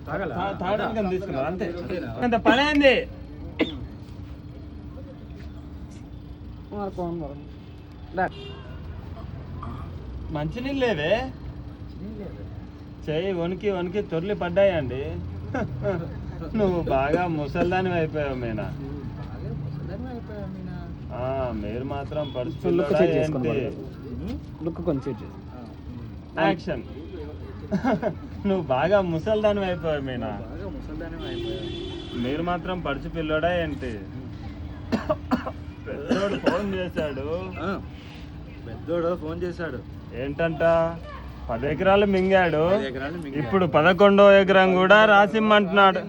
తాగడానికి తీసుకున్నారు అంతే. అంత పని అయింది. మంచినీళ్ళు లేవే, చెయ్యి వణికి వణికి తొర్లి పడ్డాయండి. నువ్వు బాగా ముసల్దాని అయిపోయావు మీనా. మీరు మాత్రం యాక్షన్. నువ్వు బాగా ముసల్దాని అయిపోయావు మీనా. మీరు మాత్రం పడుచు పిల్లడా ఏంటి? పెద్దోడు ఫోన్ చేశాడు. ఏంటంట? 10 ఎకరాలు మింగాడు, ఇప్పుడు 11వ ఎకరం కూడా రాసిమ్మంటున్నాడు.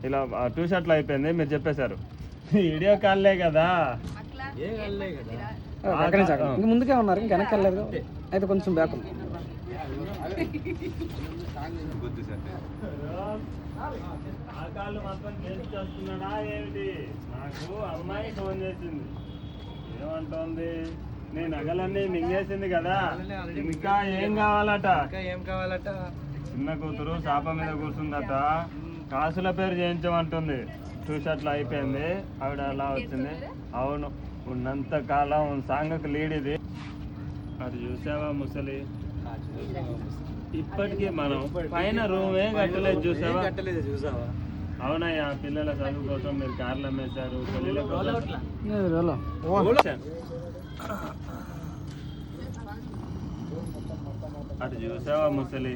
ఇలా 2 షర్ట్లు అయిపోయింది, మీరు చెప్పేశారు. వీడియో కాల్లే కదా, ముందుకే ఉన్నారు, ఇంకా వెనక్కి వెళ్ళలేదు అయితే కొంచెం బ్యాక్ ఉంది. నాకు అమ్మాయి ఫోన్ చేసింది, ఏమంటోంది? నేను నగలన్నీ మింగేసింది కదా, ఇంకా ఏం కావాలట? చిన్న కూతురు చాప మీద కూర్చుందట, కాసుల పేరు చేయించమంటుంది. 2 షర్ట్లు అయిపోయింది, ఆవిడ అలా వచ్చింది. అవును, ఉన్నంత కాలం సాంగకు లీడ్ ఇది. అది చూసావా ముసలి? ఇప్పటికీ మనం పైన రూమే కట్టలేదు, చూసావా? అవునయ్యా, పిల్లల చదువు కోసం మీరు కార్లు అమ్మేశారు, పెళ్ళిళ్ళ కోసం. అటు చూసావా ముసలి?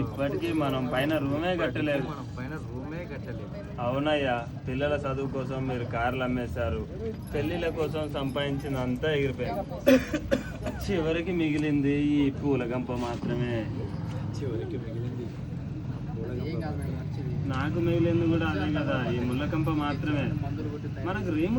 ఇప్పటికీ మనం పైన రూమే కట్టలేదు. అవునయ్యా, పిల్లల చదువు కోసం మీరు కార్లు అమ్మేశారు, పెళ్లిళ్ళ కోసం సంపాదించినంతా ఎగిరిపోయింది. చివరికి మిగిలింది ఈ పూలగంప మాత్రమే. నాకు మిగిలింది కూడా అదే కదా, ఈ ముళ్ళకంప మాత్రమే. మనకు రీము